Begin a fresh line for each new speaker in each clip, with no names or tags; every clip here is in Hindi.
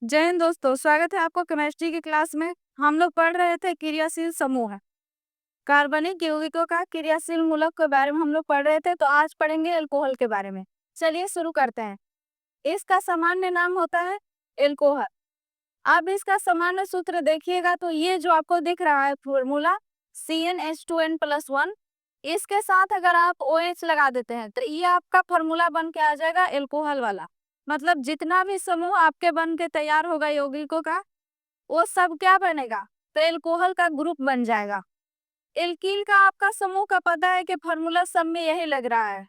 जय हिंद दोस्तों, स्वागत है आपको केमिस्ट्री की क्लास में। हम लोग पढ़ रहे थे क्रियाशील समूह, कार्बनिक यौगिकों का क्रियाशील मूलक के बारे में हम लोग पढ़ रहे थे। तो आज पढ़ेंगे अल्कोहल के बारे में। चलिए शुरू करते हैं। इसका सामान्य नाम होता है एल्कोहल। अब इसका सामान्य सूत्र देखिएगा तो ये जो आपको दिख रहा है फॉर्मूला CnH2n+1, इसके साथ अगर आप OH लगा देते हैं तो ये आपका फॉर्मूला बन के आ जाएगा एल्कोहल वाला। मतलब जितना भी समूह आपके बन के तैयार होगा यौगिकों का, वो सब क्या बनेगा, तो एल्कोहल का ग्रुप बन जाएगा। एल्कील का आपका समूह का पता है कि फॉर्मूला सब में यही लग रहा है।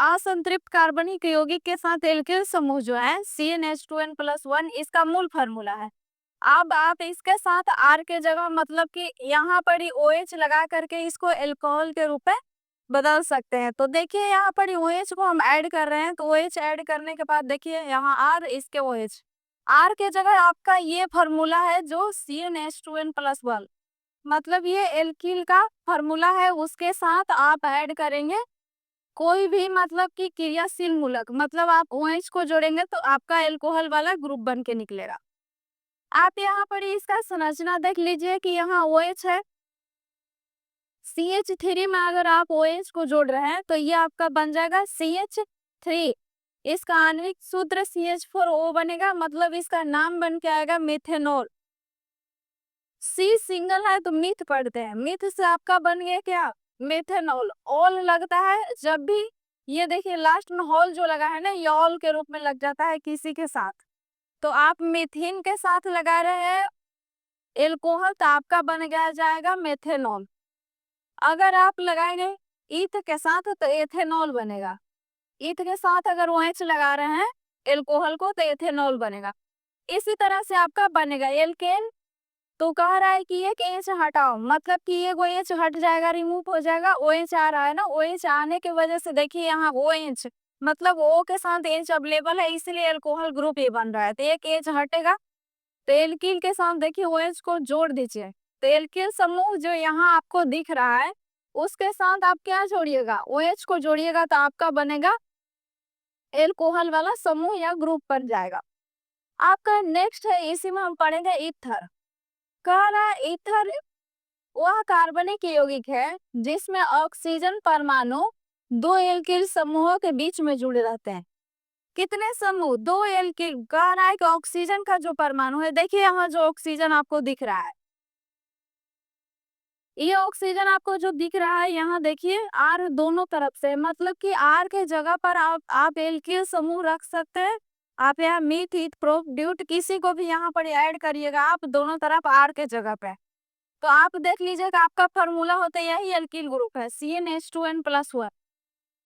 असंतृप्त कार्बनिक यौगिक के साथ एल्किल समूह जो है CnH2n+1, इसका मूल फॉर्मूला है। अब आप इसके साथ R के जगह मतलब कि यहाँ पर ही OH लगा करके इसको एल्कोहल के रूप में बदल सकते हैं। तो देखिए यहाँ पर OH को हम ऐड कर रहे हैं, तो OH ऐड करने के बाद देखिए यहाँ R, इसके OH, R के जगह आपका ये फॉर्मूला है जो CnH2n+1, मतलब ये एल्किल का फॉर्मूला है। उसके साथ आप ऐड करेंगे कोई भी मतलब कि क्रियाशील मूलक, मतलब आप OH को जोड़ेंगे तो आपका एल्कोहल वाला ग्रुप बन के निकलेगा। आप यहाँ पर इसका संरचना देख लीजिए कि यहाँ OH है, CH3 में अगर आप OH को जोड़ रहे हैं तो ये आपका बन जाएगा CH3। इसका आणविक सूत्र CH4O बनेगा, मतलब इसका नाम बन के आएगा मेथेनॉल। C सिंगल है तो मिथ पढ़ते हैं, मिथ से आपका बन गया क्या, मेथेनॉल। ऑल लगता है जब भी, ये देखिए लास्ट में हॉल जो लगा है ना, ये ऑल के रूप में लग जाता है किसी के साथ। तो आप मीथेन के साथ लगा रहे हैं एल्कोहल तो आपका बन गया जाएगा मेथेनॉल। अगर आप लगाएंगे ईथ के साथ तो एथेनॉल बनेगा। ईथ के साथ अगर OH लगा रहे हैं एल्कोहल को तो एथेनॉल बनेगा। इसी तरह से आपका बनेगा एल्केन। तो कह रहा है कि एक एच हटाओ, मतलब कि एक OH हट जाएगा, रिमूव हो जाएगा। OH आ रहा है ना, OH आने की वजह से देखिए यहाँ OH, मतलब O के साथ H अवेलेबल है, इसलिए एल्कोहल ग्रुप ये बन रहा है। तो एक H हटेगा तो एल्किल के साथ देखिए OH को जोड़ दीजिए। तो एल्किल समूह जो यहाँ आपको दिख रहा है उसके साथ आप क्या जोड़िएगा, OH को जोड़िएगा तो आपका बनेगा एल्कोहल वाला समूह या ग्रुप बन जाएगा। आपका नेक्स्ट है, इसी में हम पढ़ेंगे ईथर। कह रहा है ईथर वह कार्बनिक यौगिक है जिसमें ऑक्सीजन परमाणु दो एल्किल समूहों के बीच में जुड़े रहते हैं। कितने समूह, दो एल्किल। कह रहा है कि ऑक्सीजन का जो परमाणु है, देखिए यहाँ जो ऑक्सीजन आपको दिख रहा है, ये ऑक्सीजन आपको जो दिख रहा है यहाँ देखिए R दोनों तरफ से, मतलब कि R के जगह पर आप एल्किल समूह रख सकते हैं। आप यहाँ मीथ, ईथ, प्रोप, ड्यूट किसी को भी यहाँ पर ऐड करिएगा आप दोनों तरफ R के जगह पे। तो आप देख लीजिएगा आपका फॉर्मूला होता है यही एल्किल ग्रुप है CnH2n+1।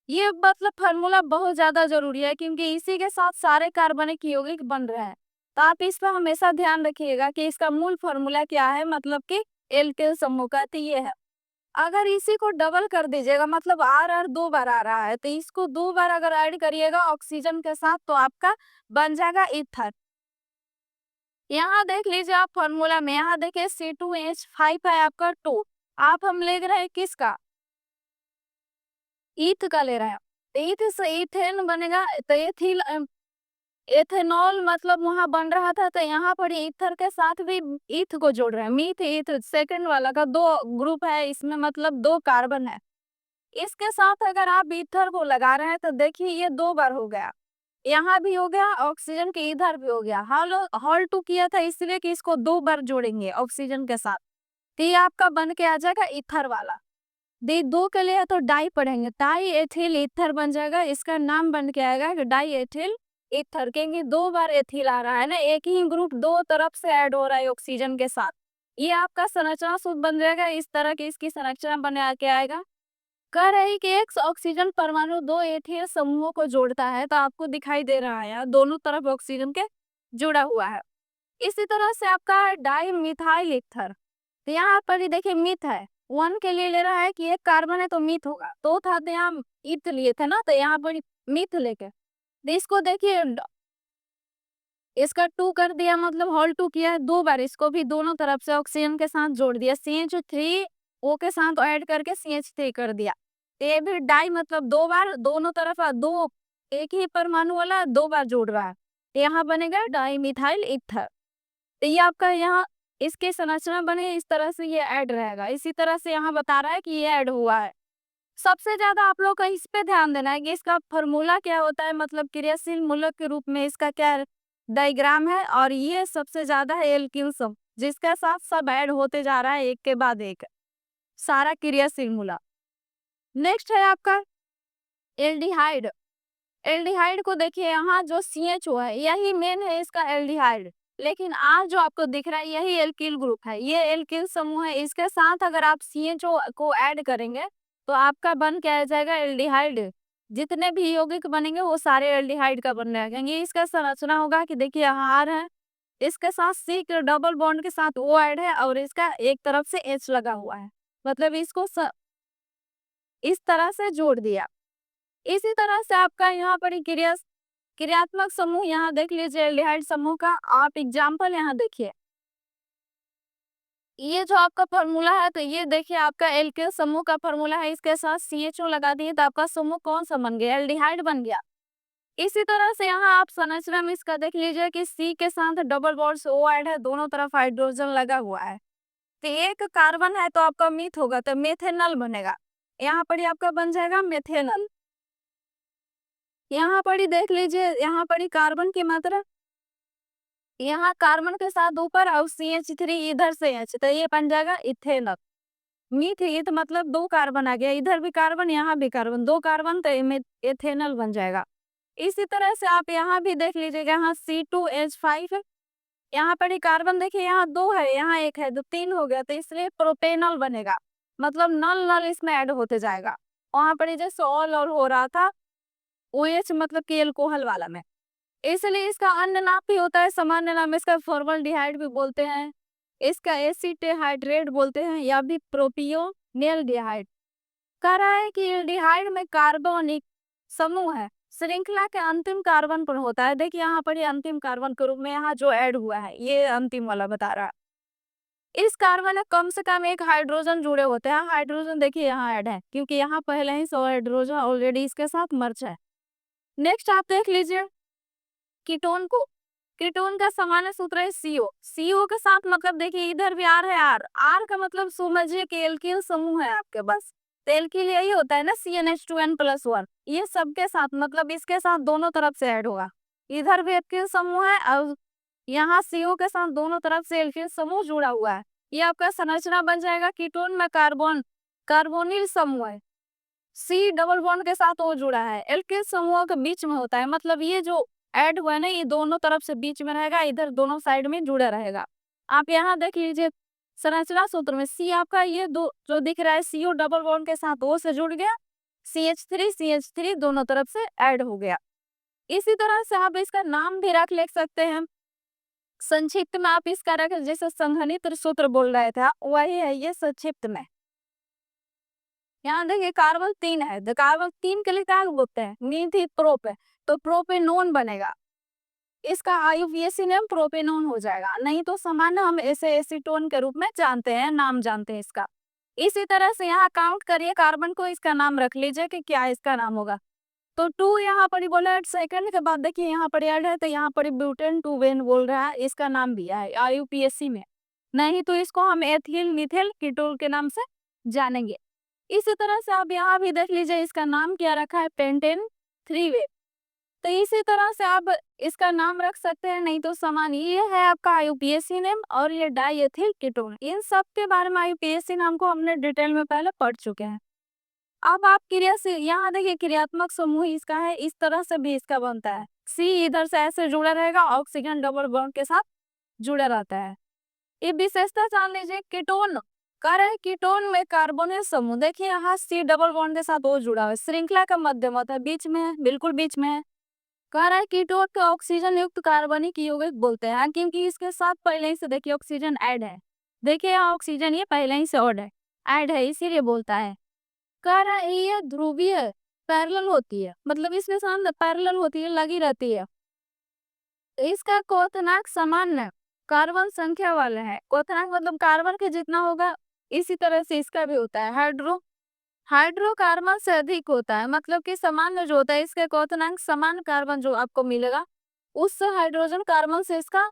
ये मतलब फॉर्मूला बहुत ज्यादा जरूरी है क्योंकि इसी के साथ सारे कार्बनिक यौगिक बन रहे हैं। तो आप इस पर हमेशा ध्यान रखिएगा कि इसका मूल फॉर्मूला क्या है, मतलब कि एल्किल समूह का तो ये है। अगर इसी को डबल कर दीजिएगा, मतलब R दो बार आ रहा है, तो इसको दो बार अगर ऐड करिएगा ऑक्सीजन के साथ तो आपका बन जाएगा ईथर। यहाँ देख लीजिए आप फॉर्मूला में, यहाँ देखिए C2H5 है आपका 2। आप हम ले रहे हैं किसका, ईथ का ले रहे हैं। ईथ से इथेन बनेगा तो एथिल एथेनॉल, मतलब वहां बन रहा था तो यहाँ पर ईथर के साथ भी ईथ को जोड़ रहे हैं। मीथ ईथ सेकंड वाला का दो ग्रुप है इसमें, मतलब दो कार्बन है। इसके साथ अगर आप ईथर को लगा रहे हैं तो देखिए ये दो बार हो गया, यहाँ भी हो गया, ऑक्सीजन के इधर भी हो गया। हॉल 2 किया था इसलिए कि इसको दो बार जोड़ेंगे ऑक्सीजन के साथ, तो ये आपका बन के आ जाएगा ईथर वाला। दे दो के लिए तो डाई पढ़ेंगे, डाई एथिल ईथर बन जाएगा। इसका नाम बन के आएगा कि डाई एथिल ईथर, क्योंकि दो बार एथिल आ रहा है ना, एक ही ग्रुप दो तरफ से ऐड हो रहा है ऑक्सीजन के साथ। ये आपका संरचना सूत्र बन जाएगा, इस तरह की इसकी संरचना बना के आएगा। कह रही कि एक ऑक्सीजन परमाणु दो एथिल समूहों को जोड़ता है, तो आपको दिखाई दे रहा है दोनों तरफ ऑक्सीजन के जुड़ा हुआ है। इसी तरह से आपका डाई मिथाइल ईथर, तो यहाँ पर ही देखिए मिथ है, 1 के लिए ले रहा है कि एक कार्बन है तो मिथ होगा, तो था तो यहाँ ईथ लिए थे ना, तो यहाँ पर मिथ लेके तो इसको देखिए इसका 2 कर दिया, मतलब हॉल 2 किया दो बार, इसको भी दोनों तरफ से ऑक्सीजन के साथ जोड़ दिया। CH3 O के साथ ऐड करके CH3 कर दिया। ये भी डाई, मतलब दो बार दोनों तरफ दो, एक ही परमाणु वाला दो बार जोड़ रहा है। यहाँ बनेगा डाइमिथाइल ईथर। तो ये आपका यहाँ इसकी संरचना बने इस तरह से ये ऐड रहेगा। इसी तरह से यहाँ बता रहा है कि ये ऐड हुआ है। सबसे ज्यादा आप लोग का इस पे ध्यान देना है कि इसका फॉर्मूला क्या होता है, मतलब क्रियाशील मूलक के रूप में इसका क्या डायग्राम है। और ये सबसे ज्यादा है एल्किल समूह, जिसके साथ सब ऐड होते जा रहा है एक के बाद एक, सारा क्रियाशील मूलक। नेक्स्ट है आपका एल्डिहाइड। एल्डिहाइड को देखिए, यहाँ जो CHO है यही मेन है इसका एल्डिहाइड, लेकिन आज जो आपको दिख रहा है यही एल्किल ग्रुप है, ये एल्किल समूह है। इसके साथ अगर आप CHO को ऐड करेंगे तो आपका बन क्या आ जाएगा, एल्डिहाइड। जितने भी यौगिक बनेंगे वो सारे एल्डिहाइड का बन रहेगा। ये इसका संरचना होगा कि देखिए यहाँ R है, इसके साथ C के डबल बॉन्ड के साथ O ऐड है और इसका एक तरफ से H लगा हुआ है, मतलब इसको इस तरह से जोड़ दिया। इसी तरह से आपका यहाँ पर क्रियात्मक समूह यहाँ देख लीजिए एल्डिहाइड समूह का। आप एग्जाम्पल यहाँ देखिए, ये जो आपका फॉर्मूला है तो ये देखिए आपका एल्किल समूह का फॉर्मूला है, इसके साथ CHO लगा दिए तो आपका समूह कौन सा बन गया, एल्डिहाइड बन गया। इसी तरह से यहाँ आप संरचना में इसका देख लीजिए कि C के साथ डबल बॉन्ड से O ऐड है, दोनों तरफ हाइड्रोजन लगा हुआ है, तो एक कार्बन है तो आपका मीथ होगा तो मेथेनल बनेगा। यहाँ पर ही आपका बन जाएगा मेथेनल। यहाँ पर ही देख लीजिए, यहाँ पर ही कार्बन की मात्रा, यहाँ कार्बन के साथ ऊपर और CH3 इधर से H, तो ये बन जाएगा इथेनल। मीथ ईथ मतलब दो कार्बन आ गया, इधर भी कार्बन यहाँ भी कार्बन, दो कार्बन तो एथेनल बन जाएगा। इसी तरह से आप यहाँ भी देख लीजिएगा, यहाँ C2H5 यहाँ पर ही कार्बन देखिए, यहाँ दो है यहाँ एक है, तो तीन हो गया, तो इसलिए प्रोपेनॉल बनेगा, मतलब नल नल इसमें ऐड होते जाएगा। वहां पर जैसे ऑल और हो रहा था OH मतलब कि एल्कोहल वाला में, इसलिए इसका अन्य नाम भी होता है, सामान्य नाम इसका फॉर्मल्डिहाइड भी बोलते हैं, इसका एसीटेहाइड्रेट बोलते हैं, या भी प्रोपियोनेल्डिहाइड। कह रहा है कि एल्डिहाइड में कार्बनिक समूह है, श्रृंखला के अंतिम कार्बन पर होता है। देखिए यहाँ पर ये अंतिम कार्बन के रूप में यहाँ जो ऐड हुआ है ये अंतिम वाला बता रहा है। इस कार्बन में कम से कम एक हाइड्रोजन जुड़े होते हैं, हाइड्रोजन देखिए यहाँ ऐड है क्योंकि यहाँ पहले ही 100 हाइड्रोजन ऑलरेडी इसके साथ मर्ज है। नेक्स्ट आप देख लीजिए कीटोन को, कीटोन का सामान्य सूत्र है CO के साथ, मतलब देखिए इधर भी R है, R का मतलब समझिए कि एल्किल समूह है आपके पास, तो एल्किल यही होता है ना CnH2n+1, ये सबके साथ मतलब इसके साथ दोनों तरफ से ऐड होगा, इधर भी एल्किल समूह है और यहाँ CO के साथ दोनों तरफ से एल्किल समूह जुड़ा हुआ है। ये आपका संरचना बन जाएगा, कीटोन में कार्बोनिल समूह है, C डबल बॉन्ड के साथ वो जुड़ा है, एल्किल समूह के बीच में होता है, मतलब ये जो ऐड हुआ है ना ये दोनों तरफ से बीच में रहेगा, इधर दोनों साइड में जुड़ा रहेगा। आप यहाँ देख लीजिए संरचना सूत्र में C आपका ये दो जो दिख रहा है CO डबल बॉन्ड के साथ O से जुड़ गया, CH3 दोनों तरफ से ऐड हो गया। इसी तरह से आप इसका नाम भी रख ले सकते हैं, संक्षिप्त में आप इसका रख, जैसे संघनित सूत्र बोल रहे थे वही है ये संक्षिप्त में। यहाँ देखिए कार्बन 3 है, तो कार्बन 3 के लिए क्या बोलते हैं, मीथी प्रोप है, तो प्रोपेनोन बनेगा, इसका IUPAC नेम प्रोपेनोन हो जाएगा, नहीं तो सामान्य हम ऐसे एसीटोन के रूप में जानते हैं, नाम जानते हैं इसका। इसी तरह से यहाँ काउंट करिए कार्बन को, इसका नाम रख लीजिए कि क्या इसका नाम होगा। तो 2 यहाँ पर बोला सेकंड के बाद देखिए यहाँ पर ऐड है, तो यहाँ पर ब्यूटेन 2 बोल रहा है, इसका नाम भी है IUPAC में, नहीं तो इसको हम एथिल मिथिल कीटोन के नाम से जानेंगे। इसी तरह से आप यहाँ भी देख लीजिए इसका नाम क्या रखा है, पेंटेन 3 तो इसी तरह से आप इसका नाम रख सकते हैं, नहीं तो समान ये है आपका IUPAC नेम और ये डाइएथिल कीटोन, इन सब के बारे में IUPAC नाम को हमने डिटेल में पहले पढ़ चुके हैं। अब आप क्रिया से यहाँ देखिए क्रियात्मक समूह इसका है, इस तरह से भी इसका बनता है, C इधर से ऐसे जुड़ा रहेगा, ऑक्सीजन डबल बॉन्ड के साथ जुड़ा रहता है। ये विशेषता जान लीजिए, कीटोन कह रहे हैं कीटोन में कार्बोनिल समूह, देखिए यहाँ C डबल बॉन्ड के साथ वो जुड़ा हुआ है, श्रृंखला का मध्यम होता है, बीच में है, बिल्कुल बीच में है। कह रहा है कीटोन को ऑक्सीजन युक्त कार्बनिक यौगिक बोलते हैं क्योंकि इसके साथ पहले ही से देखिए ऑक्सीजन ऐड है, देखिए यहाँ ऑक्सीजन ये पहले ही से ऐड है इसीलिए बोलता है। कह रहा है ये ध्रुवीय पैरेलल होती है, मतलब इसके साथ पैरेलल होती है, लगी रहती है, इसका क्वथनांक सामान्य कार्बन संख्या वाला है, क्वथनांक मतलब कार्बन के जितना होगा इसी तरह से इसका भी होता है, हाइड्रोकार्बन से अधिक होता है, मतलब कि सामान्य जो होता है इसके क्वथनांक समान कार्बन जो आपको मिलेगा उस हाइड्रोजन कार्बन से इसका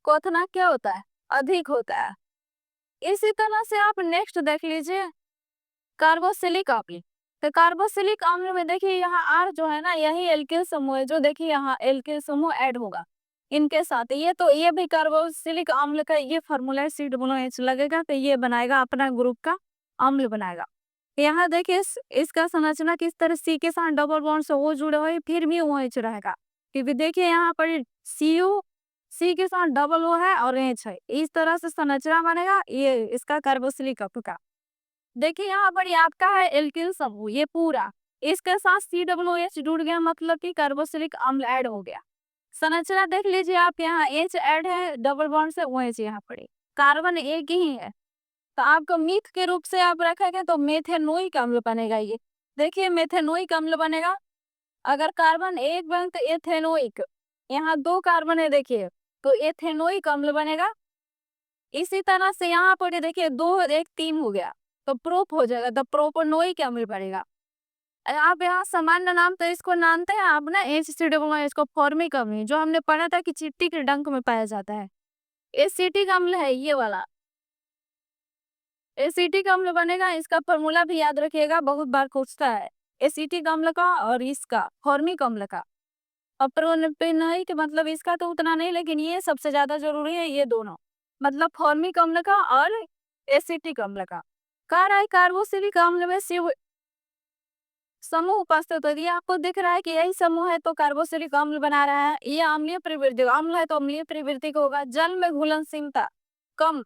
क्वथनांक क्या होता है, अधिक होता है। इसी तरह से आप नेक्स्ट देख लीजिए कार्बोक्सिलिक अम्ल। तो कार्बोक्सिलिक अम्ल में देखिए यहाँ R जो है ना, यही एल्किल समूह है, जो देखिए यहाँ एल्किल समूह ऐड होगा इनके साथ। ये तो ये भी कार्बोक्सिलिक अम्ल का ये फॉर्मूला है, COOH लगेगा तो ये बनाएगा अपना ग्रुप का अम्ल बनाएगा। यहाँ देखिए इसका संरचना किस तरह, C के साथ डबल बॉन्ड से O जुड़े हुए, फिर भी OH रहेगा, क्योंकि देखिए यहाँ पर CO C के साथ डबल O है और H है, इस तरह से संरचना बनेगा ये इसका कार्बोक्सिलिक अम्ल का। देखिए यहाँ पर ये आपका है एल्किल समूह, ये पूरा इसके साथ COOH जुड़ गया, मतलब कि कार्बोक्सिलिक अम्ल ऐड हो गया। संरचना देख लीजिए आप, यहाँ H ऐड है डबल बॉन्ड से, OH यहाँ पर कार्बन एक ही है, तो आपको मीथ के रूप से आप रखेंगे तो मेथेनोइक अम्ल बनेगा। ये देखिए मेथेनोइक अम्ल बनेगा। अगर कार्बन एक बने तो एथेनोइक, यहाँ 2 कार्बन है देखिए, तो एथेनोइक अम्ल बनेगा। इसी तरह से यहाँ पर ये देखिए 2 1 3 हो गया, तो प्रोप हो जाएगा, तो प्रोपोनोइक अम्ल बनेगा। आप यहाँ सामान्य नाम तो इसको जानते हैं आप ना, HCOOH इसको फॉर्मिक अम्ल, जो हमने पढ़ा था कि चिट्टी के डंक में पाया जाता है, एसिटिक अम्ल है ये वाला, एसिटिक अम्ल बनेगा। इसका फॉर्मूला भी याद रखिएगा, बहुत बार पूछता है एसिटिक अम्ल का और इसका फॉर्मिक अम्ल का। और प्रोपेनोइक मतलब इसका तो उतना नहीं, लेकिन ये सबसे ज्यादा जरूरी है, ये दोनों मतलब फॉर्मिक अम्ल का और एसिटिक अम्ल का। कह रहा है कार्बोक्सिलिक अम्ल में शिव समूह उपस्थित है, ये आपको दिख रहा है कि यही समूह है, तो कार्बोक्सिलिक अम्ल बना रहा है। ये अम्लीय प्रवृत्ति अम्ल है, तो अम्लीय प्रवृत्ति का होगा। जल में घुलनशीलता कम,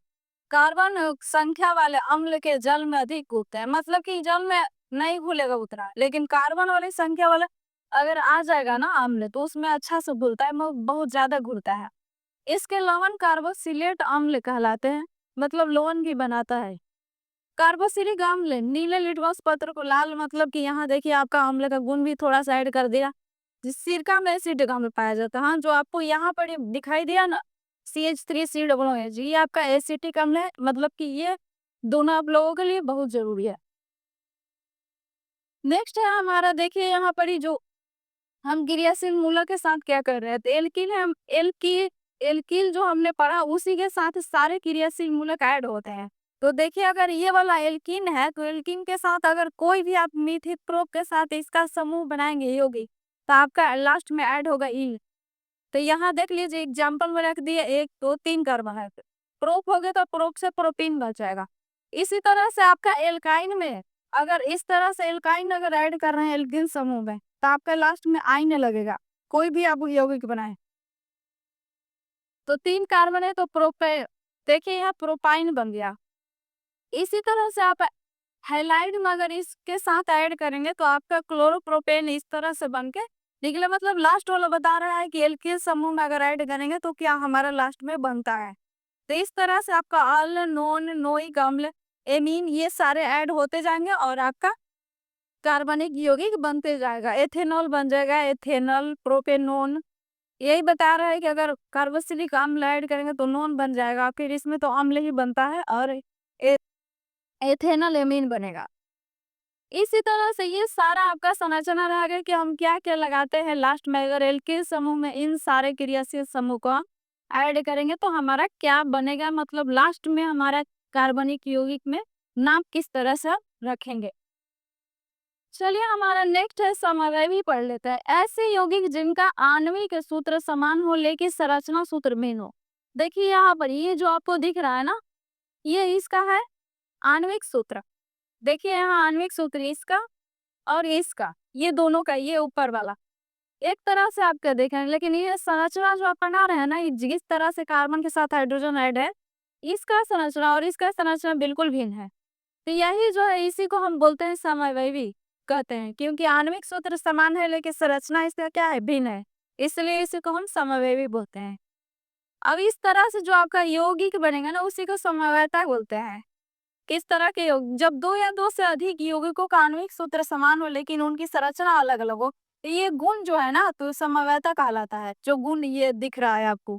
कार्बन संख्या वाले अम्ल के जल में अधिक घुलते हैं, मतलब कि जल में नहीं घुलेगा उतना, लेकिन कार्बन वाली संख्या वाला अगर आ जाएगा ना अम्ल, तो उसमें अच्छा से घुलता है, बहुत ज्यादा घुलता है। इसके लवण कार्बोक्सिलेट अम्ल कहलाते हैं, मतलब लवण भी बनाता है। कार्बोक्सिलिक अम्ल नीले लिटमस पत्र को लाल, मतलब कि यहाँ देखिए आपका अम्ल का गुण भी थोड़ा सा ऐड कर दिया। जिस सिरका में एसिटिक अम्ल पाया जाता है, हाँ जो आपको यहाँ पर दिखाई दिया ना CH3COOH, ये आपका एसिटिक अम्ल है, मतलब कि ये दोनों आप लोगों के लिए बहुत जरूरी है। नेक्स्ट है हमारा, देखिए यहाँ पर ही जो हम क्रियाशील मूलक के साथ क्या कर रहे हैं, तो एल्किल है, हम एल्किल जो हमने पढ़ा उसी के साथ सारे क्रियाशील मूलक ऐड होते हैं। तो देखिए अगर ये वाला एल्किन है, तो एल्किन के साथ अगर कोई भी आप मिथिक प्रोप के साथ इसका समूह बनाएंगे योगिक, तो आपका लास्ट में ऐड होगा ईल। तो यहाँ देख लीजिए एग्जाम्पल में रख दिए 1 2 3 कार्बन है, प्रोप हो गया तो प्रोप से प्रोपीन बच जाएगा। इसी तरह से आपका एल्काइन में अगर इस तरह से एल्काइन अगर ऐड कर रहे हैं एल्किन समूह में, तो आपका लास्ट में आइन लगेगा, कोई भी आप यौगिक बनाए। तो 3 कार्बन है तो प्रोपे, देखिए यहाँ प्रोपाइन बन गया। इसी तरह से आप हैलाइड में अगर इसके साथ ऐड करेंगे तो आपका क्लोरोप्रोपेन इस तरह से बन के निकले, मतलब लास्ट वाला बता रहा है कि एल्किल समूह में अगर ऐड करेंगे तो क्या हमारा लास्ट में बनता है। तो इस तरह से आपका अल नोन नोइक अम्ल एमीन ये सारे ऐड होते जाएंगे और आपका कार्बनिक यौगिक बनते जाएगा, एथेनॉल बन जाएगा, एथेनॉल प्रोपेनोन। यही बता रहा है कि अगर कार्बोक्सिलिक अम्ल ऐड करेंगे तो नोन बन जाएगा, फिर इसमें तो अम्ल ही बनता है और एथेनॉल एमीन बनेगा। इसी तरह से ये सारा आपका संरचना रह गया कि हम क्या क्या लगाते हैं लास्ट में, अगर एल्किल समूह में इन सारे क्रियाशील समूह को ऐड करेंगे तो हमारा क्या बनेगा, मतलब लास्ट में हमारा कार्बनिक यौगिक में नाम किस तरह से रखेंगे। चलिए हमारा नेक्स्ट है समवयवी पढ़ लेते हैं। ऐसे यौगिक जिनका आणविक सूत्र समान हो लेकिन संरचना सूत्र भिन्न हो। देखिए यहाँ पर ये जो आपको दिख रहा है ना, ये इसका है आणविक सूत्र। देखिए यहाँ आणविक सूत्र इसका और इसका, ये दोनों का, ये ऊपर वाला एक तरह से आप क्या देख रहे हैं, लेकिन ये संरचना जो आप बना रहे हैं ना, ये जिस तरह से कार्बन के साथ हाइड्रोजन ऐड है, इसका संरचना और इसका संरचना बिल्कुल भिन्न है। तो यही जो है इसी को हम बोलते हैं समवयवी कहते हैं, क्योंकि आणविक सूत्र समान है लेकिन संरचना इसका क्या है, भिन्न है, इसलिए इसी को हम समवयवी बोलते हैं। अब इस तरह से जो आपका यौगिक बनेगा ना, उसी को समवयता बोलते हैं। किस तरह के योग, जब 2 या 2 से अधिक यौगिकों का आणविक सूत्र समान हो लेकिन उनकी संरचना अलग अलग हो, तो ये गुण जो है ना, तो समवयता कहलाता है। जो गुण ये दिख रहा है आपको,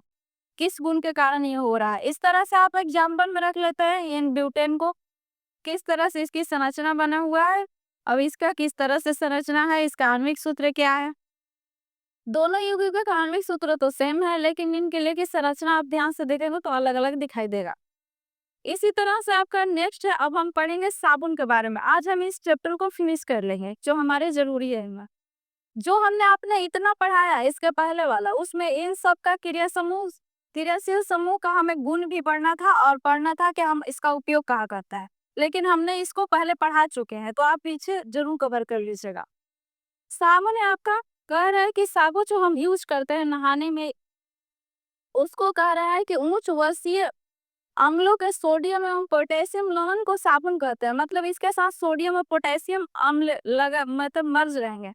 किस गुण के कारण ये हो रहा है, इस तरह से आप एग्जाम्पल में रख लेते हैं इन ब्यूटेन को, किस तरह से इसकी संरचना बना हुआ है, अब इसका किस तरह से संरचना है, इसका आणविक सूत्र क्या है। दोनों यौगिकों का आणविक सूत्र तो सेम है, लेकिन इनके लिए की संरचना आप ध्यान से देखेंगे तो अलग-अलग दिखाई देगा। इसी तरह से आपका नेक्स्ट है, अब हम पढ़ेंगे साबुन के बारे में। आज हम इस चैप्टर को फिनिश कर लेंगे, जो हमारे ज़रूरी है इनमें। जो हमने आपने इतना पढ़ाया इसके पहले वाला, उसमें इन सब का क्रियाशील समूह का हमें गुण भी पढ़ना था और पढ़ना था कि हम इसका उपयोग कहाँ करता है। लेकिन हमने इसको पहले पढ़ा चुके हैं, तो आप पीछे ज़रूर कवर कर लीजिएगा। साबुन है आपका, कह रहा है कि साबुन जो हम यूज़ करते हैं नहाने में, उसको कह रहा है कि उच्च वर्षीय अम्लों के सोडियम एवं पोटेशियम लवण को साबुन कहते हैं। मतलब इसके साथ सोडियम और पोटेशियम अम्ल लगा मतलब मर्ज रहेंगे,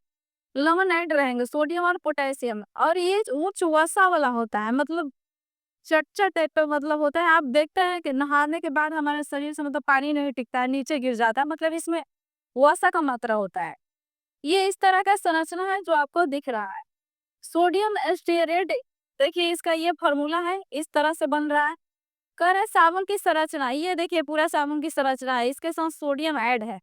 लवण ऐड रहेंगे, सोडियम और पोटेशियम, और ये उच्च वसा वाला होता है, मतलब चटचट टाइप का मतलब होता है। आप देखते हैं कि नहाने के बाद हमारे शरीर से मतलब पानी नहीं टिकता है, नीचे गिर जाता है, मतलब इसमें वसा का मात्रा होता है। ये इस तरह का संरचना है जो आपको दिख रहा है। सोडियम एस्टेरेट, देखिए इसका ये फॉर्मूला है, इस तरह से बन रहा है। कह रहे हैं साबुन की संरचना, ये देखिए पूरा साबुन की संरचना है, इसके साथ सोडियम ऐड है।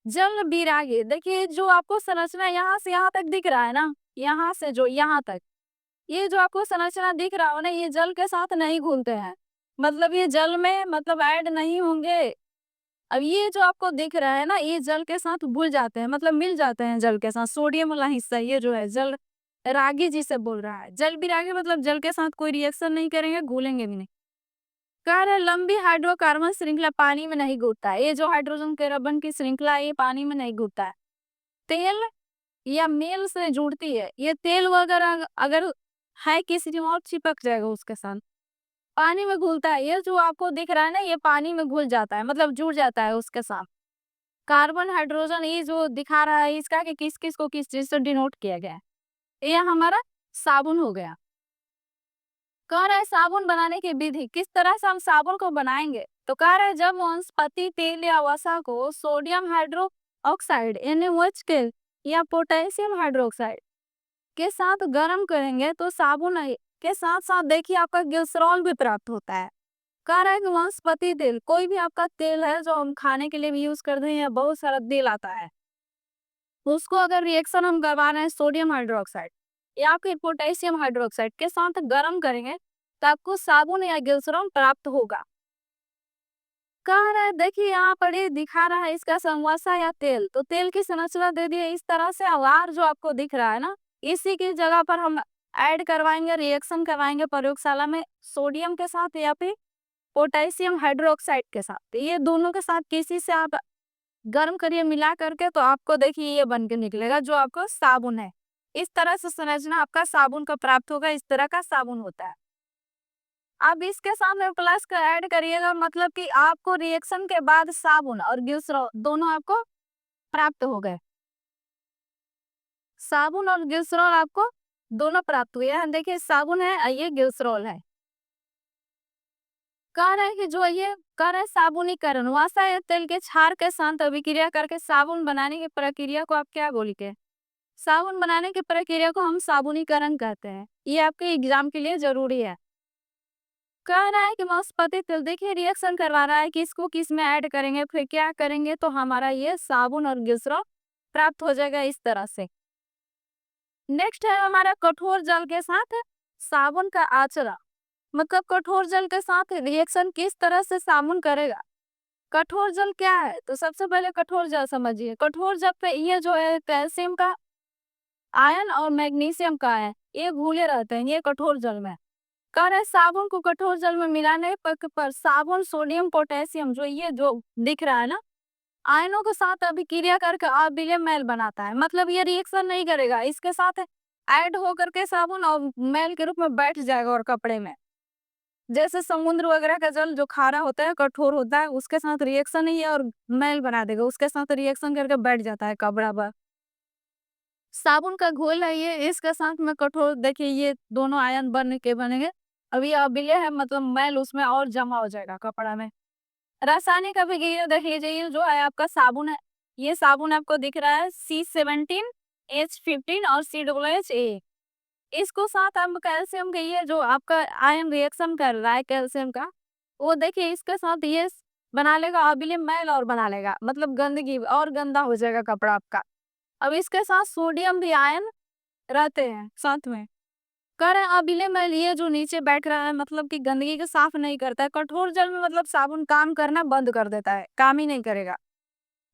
जल विरागी, देखिए जो आपको संरचना यहाँ से यहाँ तक दिख रहा है ना, यहाँ से जो यहाँ तक, ये जो आपको संरचना दिख रहा हो ना, ये जल के साथ नहीं घुलते हैं, मतलब ये जल में मतलब ऐड नहीं होंगे। अब ये जो आपको दिख रहा है ना, ये जल के साथ घुल जाते हैं, मतलब मिल जाते हैं जल के साथ। सोडियम वाला हिस्सा ये जो है जल रागी जिसे बोल रहा है, जल विरागी मतलब जल के साथ कोई रिएक्शन नहीं करेंगे, घुलेंगे भी नहीं। कह रहे लंबी हाइड्रोकार्बन श्रृंखला पानी में नहीं घुलता है, ये जो हाइड्रोजन कार्बन की श्रृंखला है ये पानी में नहीं घुलता है। तेल या मेल से जुड़ती है, ये तेल वगैरह अगर है किसी और चिपक जाएगा उसके साथ, पानी में घुलता है। ये जो आपको दिख रहा है ना, ये पानी में घुल जाता है, मतलब जुड़ जाता है उसके साथ। कार्बन हाइड्रोजन ये जो दिखा रहा है इसका कि किस किस को किस चीज से डिनोट किया गया है, ये हमारा साबुन हो गया। कह रहा है साबुन बनाने की विधि, किस तरह से हम साबुन को बनाएंगे, तो कह रहा है जब वनस्पति तेल या वसा को सोडियम हाइड्रो ऑक्साइड NaOH के या पोटेशियम हाइड्रोक्साइड के साथ गर्म करेंगे तो साबुन के साथ साथ देखिए आपका ग्लिसरॉल भी प्राप्त होता है। कह रहा है कि वनस्पति तेल, कोई भी आपका तेल है जो हम खाने के लिए भी यूज करते हैं, या बहुत सारा तेल आता है, उसको अगर रिएक्शन हम करवा रहे हैं सोडियम हाइड्रोक्साइड या फिर पोटेशियम हाइड्रोक्साइड के साथ गर्म करेंगे तो आपको साबुन या ग्लिसरॉल प्राप्त होगा। कह रहा है देखिए यहाँ पर ये दिखा रहा है इसका संवासा या तेल, तो तेल की संरचना दे दी है इस तरह से। अवार जो आपको दिख रहा है ना, इसी की जगह पर हम ऐड करवाएंगे, रिएक्शन करवाएंगे प्रयोगशाला में सोडियम के साथ या फिर पोटेशियम हाइड्रोक्साइड के साथ। तो ये दोनों के साथ किसी से आप गर्म करिए मिला करके, तो आपको देखिए ये बन के निकलेगा जो आपको साबुन है। इस तरह से संरचना आपका साबुन का प्राप्त होगा, इस तरह का साबुन होता है। अब इसके साथ में प्लस का ऐड करिएगा, मतलब कि आपको रिएक्शन के बाद साबुन और ग्लिसरॉल दोनों आपको प्राप्त हो गए। साबुन और ग्लिसरॉल आपको दोनों प्राप्त हुए हैं। देखिए साबुन है और ये ग्लिसरॉल है। कह रहे हैं कि जो ये कह रहे हैं साबुनीकरण, वसा या तेल के क्षार के साथ अभिक्रिया करके साबुन बनाने की प्रक्रिया को आप क्या बोलेंगे? साबुन बनाने की प्रक्रिया को हम साबुनीकरण कहते हैं। ये आपके एग्जाम के लिए जरूरी है। कह रहा है कि वनस्पति तेल, देखिए रिएक्शन करवा रहा है कि इसको किस में ऐड करेंगे, फिर क्या करेंगे, तो हमारा ये साबुन और ग्लिसरॉल प्राप्त हो जाएगा इस तरह से। नेक्स्ट है हमारा कठोर जल के साथ साबुन का आचरण, मतलब कठोर जल के साथ रिएक्शन किस तरह से साबुन करेगा। कठोर जल क्या है, तो सबसे पहले कठोर जल समझिए। कठोर जल पे ये जो है कैल्शियम का आयन और मैग्नीशियम का आयन, ये घुले रहते हैं ये कठोर जल में। कह रहे साबुन को कठोर जल में मिलाने पर साबुन सोडियम पोटेशियम जो ये जो दिख रहा है ना, आयनों के साथ अभिक्रिया करके अम्लीय मैल बनाता है। मतलब ये रिएक्शन नहीं करेगा, इसके साथ ऐड होकर के साबुन और मैल के रूप में बैठ जाएगा और कपड़े में। जैसे समुद्र वगैरह का जल जो खारा होता है, कठोर होता है, उसके साथ रिएक्शन नहीं है और मैल बना देगा, उसके साथ रिएक्शन करके बैठ जाता है कपड़ा पर। साबुन का घोल है ये, इसके साथ में कठोर, देखिए ये दोनों आयन बन के बनेंगे। अब ये अम्लीय है, मतलब मैल उसमें और जमा हो जाएगा कपड़ा में। रासायनिक अभिक्रिया देख लीजिए, ये जो है आपका साबुन है, ये साबुन आपको दिख रहा है C17H15 और COOH। इसको साथ हम कैल्शियम के ये जो आपका आयन रिएक्शन कर रहा है कैल्शियम का, वो देखिए इसके साथ ये बना लेगा अम्लीय मैल और बना लेगा, मतलब गंदगी और गंदा हो जाएगा कपड़ा आपका। अब इसके साथ सोडियम भी आयन रहते हैं साथ में। कह रहे हैं अबिले मैल ये जो नीचे बैठ रहा है मतलब कि गंदगी को साफ नहीं करता है। कठोर जल में मतलब साबुन काम करना बंद कर देता है, काम ही नहीं करेगा।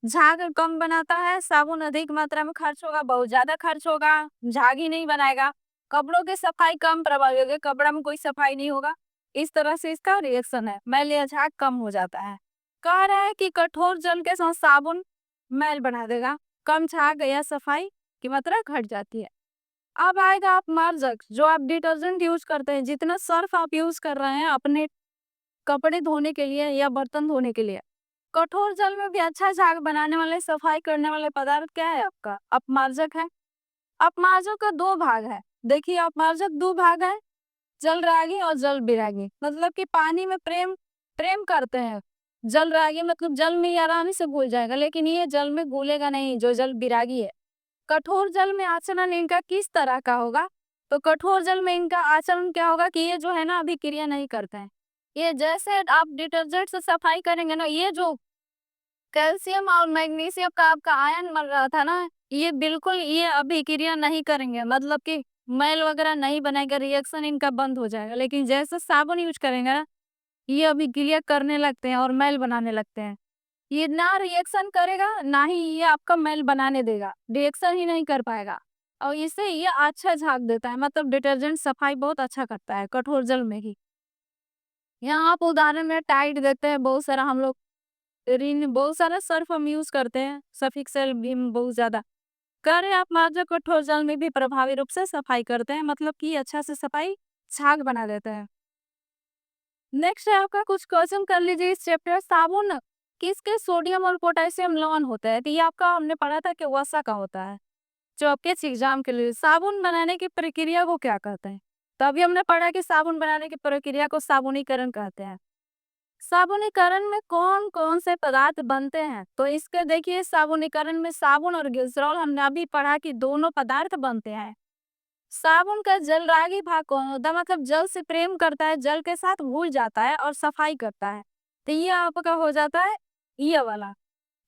झाग कम बनाता है, साबुन अधिक मात्रा में खर्च होगा, बहुत ज्यादा खर्च होगा, झाग ही नहीं बनाएगा। कपड़ों की सफाई कम प्रभावी होगी, कपड़ा में कोई सफाई नहीं होगा। इस तरह से इसका रिएक्शन है, मैल या झाग कम हो जाता है। कह रहा है कि कठोर जल के साथ साबुन मैल बना देगा, कम झाग या सफाई की मात्रा घट जाती है। अब आएगा आप मार्जक, जो आप डिटर्जेंट यूज करते हैं, जितना सर्फ आप यूज कर रहे हैं अपने कपड़े धोने के लिए या बर्तन धोने के लिए, कठोर जल में भी अच्छा झाग बनाने वाले सफाई करने वाले पदार्थ क्या है आपका? अपमार्जक है। अपमार्जक का दो भाग है। देखिए अपमार्जक दो भाग है, जल रागी और जल बिरागी। मतलब कि पानी में प्रेम प्रेम करते हैं। जल रागी मतलब जल में ये आराम से घुल जाएगा, लेकिन ये जल में घुलेगा नहीं, जो जल बिरागी है। कठोर जल में आचरण इनका किस तरह का होगा? तो कठोर जल में इनका आचरण क्या होगा कि ये जो है ना अभिक्रिया नहीं करते हैं। ये जैसे आप डिटर्जेंट से सफाई करेंगे ना, ये जो कैल्शियम और मैग्नीशियम का आपका आयन बन रहा था ना, ये बिल्कुल ये अभिक्रिया नहीं करेंगे, मतलब कि मैल वगैरह नहीं बनाएगा, रिएक्शन इनका बंद हो जाएगा। लेकिन जैसे साबुन यूज करेंगे ना, ये अभिक्रिया करने लगते हैं और मैल बनाने लगते हैं। ये ना रिएक्शन करेगा, ना ही ये आपका मैल बनाने देगा, रिएक्शन ही नहीं कर पाएगा। और इससे ये अच्छा झाग देता है, मतलब डिटर्जेंट सफाई बहुत अच्छा करता है कठोर जल में ही। यहाँ आप उदाहरण में टाइड देते हैं, बहुत सारा हम लोग रिन बहुत सारा सर्फ हम यूज करते हैं, सफिक्सेल भीम बहुत ज्यादा। कर आप मार्जक कठोर जल में भी प्रभावी रूप से सफाई करते हैं, मतलब कि अच्छा से सफाई झाग बना देते हैं। नेक्स्ट है आपका कुछ क्वेश्चन कर लीजिए इस चैप्टर। साबुन किसके सोडियम और पोटेशियम लवण होता है? तो ये आपका हमने पढ़ा था कि वसा का होता है। जो आपके एग्जाम के लिए साबुन बनाने की प्रक्रिया को क्या कहते हैं? तो अभी हमने पढ़ा कि साबुन बनाने की प्रक्रिया को साबुनीकरण कहते हैं। साबुनीकरण में कौन कौन से पदार्थ बनते हैं? तो इसके देखिए साबुनीकरण में साबुन और ग्लिसरॉल हमने अभी पढ़ा कि दोनों पदार्थ बनते हैं। साबुन का जलरागी भाग कौन होता है? मतलब जल से प्रेम करता है, जल के साथ घुल जाता है और सफाई करता है। तो ये आपका हो जाता है ये वाला।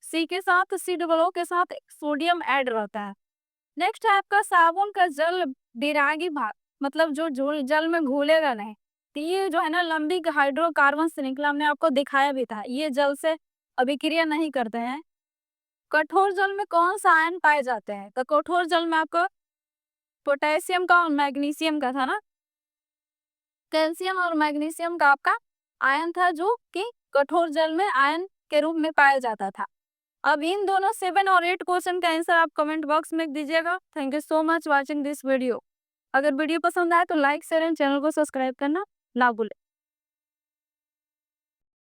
सी के साथ सी डबल ओ के साथ सोडियम ऐड रहता है। नेक्स्ट है आपका साबुन का जल बिरागी भाग, मतलब जो जल में घुलेगा नहीं। तो ये जो है ना लंबी हाइड्रोकार्बन श्रृंखला हमने आपको दिखाया भी था, ये जल से अभिक्रिया नहीं करते हैं। कठोर जल में कौन सा आयन पाए जाते हैं? तो कठोर जल में आपको पोटेशियम का और मैग्नीशियम का था ना, कैल्शियम और मैग्नीशियम का आपका आयन था, जो कि कठोर जल में आयन के रूप में पाया जाता था। अब इन दोनों 7 और 8 क्वेश्चन का आंसर आप कमेंट बॉक्स में दीजिएगा। Thank you so much watching this video. अगर वीडियो पसंद आए तो लाइक शेयर एंड चैनल को सब्सक्राइब करना ना भूलें।